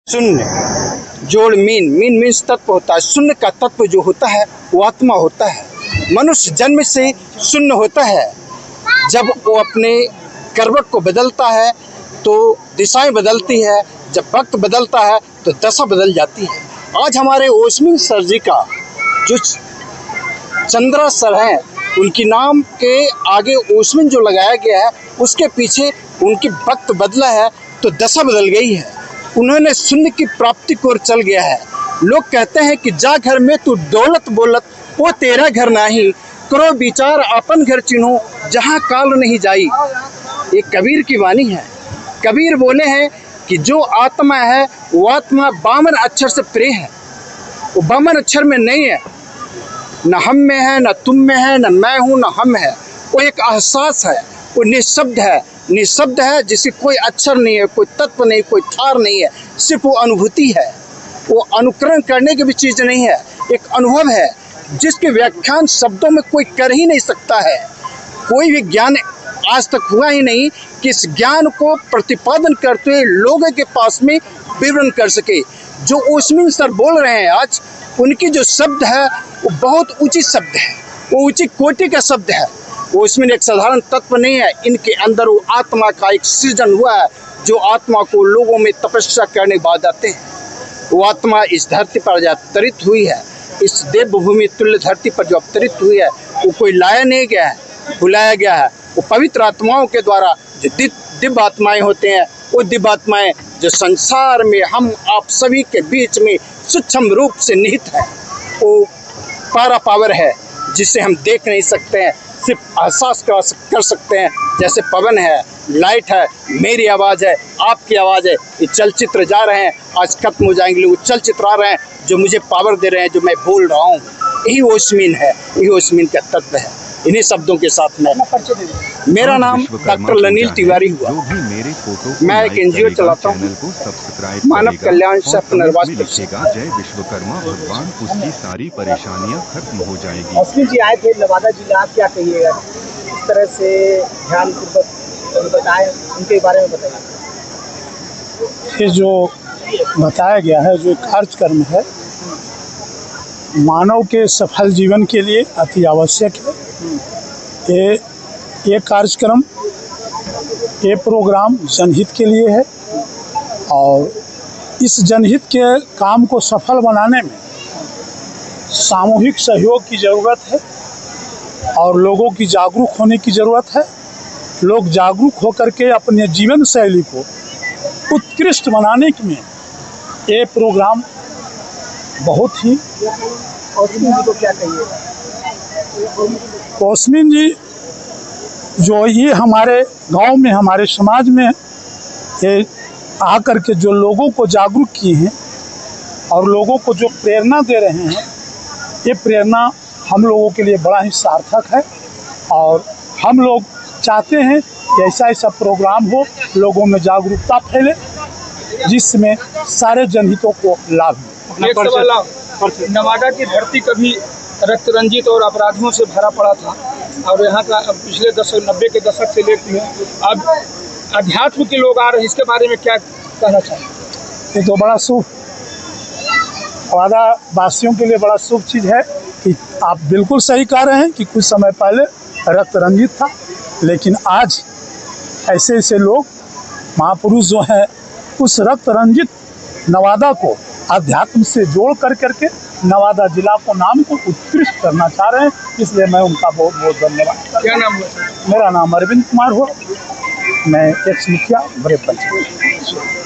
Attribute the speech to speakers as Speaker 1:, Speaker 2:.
Speaker 1: शून्य जोड़ mean means तत्व होता है। शून्य का तत्व जो होता है वो आत्मा होता है। मनुष्य जन्म से शून्य होता है। जब वो अपने करवट को बदलता है तो दिशाएं बदलती है। जब वक्त बदलता है तो दशा बदल जाती है। आज हमारे ओस्मिन सर जी का जो चंद्रा सर हैं, उनकी नाम के आगे ओस्मिन जो लगाया गया है उसके पीछे उनकी वक्त बदला है तो दशा बदल गई है। उन्होंने शून्य की प्राप्ति की ओर चल गया है। लोग कहते हैं कि जा घर में तू दौलत बोलत वो तेरा घर नहीं, करो विचार अपन घर चिन्हो जहाँ काल नहीं जाई। ये कबीर की वाणी है। कबीर बोले हैं कि जो आत्मा है वो आत्मा 52 अक्षर से परे है। वो 52 अक्षर में नहीं है, न हम में है, न तुम में है, न मैं हूँ, न हम है। वो एक एहसास है, वो निःशब्द है। निःशब्द है जिसकी कोई अक्षर नहीं है, कोई तत्व नहीं, कोई थार नहीं है, सिर्फ वो अनुभूति है। वो अनुकरण करने की भी चीज़ नहीं है, एक अनुभव है जिसके व्याख्यान शब्दों में कोई कर ही नहीं सकता है। कोई भी ज्ञान आज तक हुआ ही नहीं कि इस ज्ञान को प्रतिपादन करते हुए लोगों के पास में विवरण कर सके। जो ओस्मिन सर बोल रहे हैं आज, उनकी जो शब्द है वो बहुत ऊंची शब्द है, वो ऊंची कोटि का शब्द है। ओस्मिन एक साधारण तत्व नहीं है। इनके अंदर वो आत्मा का एक सृजन हुआ है जो आत्मा को लोगों में तपस्या करने बाद आते हैं। वो आत्मा इस धरती पर अवतरित हुई है। इस देवभूमि तुल्य धरती पर जो अवतरित हुई है वो कोई लाया नहीं गया है, बुलाया गया है। वो पवित्र आत्माओं के द्वारा जो दिव्य आत्माएं होते हैं, वो दिव्य आत्माएं जो संसार में हम आप सभी के बीच में सूक्ष्म रूप से निहित है। वो पारा पावर है जिसे हम देख नहीं सकते हैं, सिर्फ एहसास कर सकते हैं। जैसे पवन है, लाइट है, मेरी आवाज़ है, आपकी आवाज़ है। ये चलचित्र जा रहे हैं, आज खत्म हो जाएंगे, वो चलचित्र आ रहे हैं जो मुझे पावर दे रहे हैं, जो मैं बोल रहा हूँ। यही ओस्मिन है, यही ओस्मिन का तत्व है। इन्हीं शब्दों के साथ में मेरा नाम डॉक्टर लनील तिवारी हुआ। मैं एक NGO चलाता हूँ, मानव कल्याण सह पुनर्वास।
Speaker 2: जय विश्वकर्मा भगवान, उसकी सारी परेशानियां खत्म हो जाएगी।
Speaker 3: ओस्मिन जी आए थे नवादा जिला, आप क्या कहिएगा? इस तरह से ध्यानपूर्वक बताएं, उनके बारे में बताइए।
Speaker 4: ये जो बताया गया है, जो कार्यक्रम है, मानव के सफल जीवन के लिए अति आवश्यक है। ये कार्यक्रम, ये प्रोग्राम जनहित के लिए है और इस जनहित के काम को सफल बनाने में सामूहिक सहयोग की ज़रूरत है और लोगों की जागरूक होने की ज़रूरत है। लोग जागरूक होकर के अपने जीवन शैली को उत्कृष्ट बनाने में ये प्रोग्राम बहुत ही।
Speaker 3: ओस्मिन जी को क्या कहिएगा?
Speaker 4: ओस्मिन जी जो ये हमारे गांव में, हमारे समाज में ये आकर के जो लोगों को जागरूक किए हैं और लोगों को जो प्रेरणा दे रहे हैं, ये प्रेरणा हम लोगों के लिए बड़ा ही सार्थक है। और हम लोग चाहते हैं कि ऐसा ऐसा प्रोग्राम हो, लोगों में जागरूकता फैले, जिसमें सारे जनहितों को लाभ मिले।
Speaker 3: एक सवाल, नवादा की धरती कभी रक्त रंजित और अपराधियों से भरा पड़ा था और यहाँ का पिछले 90 के दशक से लेकर अब अध्यात्म के लोग आ रहे हैं, इसके बारे में क्या कहना चाहिए?
Speaker 4: ये तो बड़ा शुभ, नवादा वासियों के लिए बड़ा शुभ चीज़ है कि आप बिल्कुल सही कह रहे हैं कि कुछ समय पहले रक्त रंजित था, लेकिन आज ऐसे ऐसे लोग, महापुरुष जो हैं, उस रक्त रंजित नवादा को अध्यात्म से जोड़ कर करके नवादा जिला को नाम को उत्कृष्ट करना चाह रहे हैं। इसलिए मैं उनका बहुत बहुत धन्यवाद।
Speaker 3: क्या नाम है?
Speaker 4: मेरा नाम अरविंद कुमार हो, मैं एक्स मुखिया बड़े पंचायत।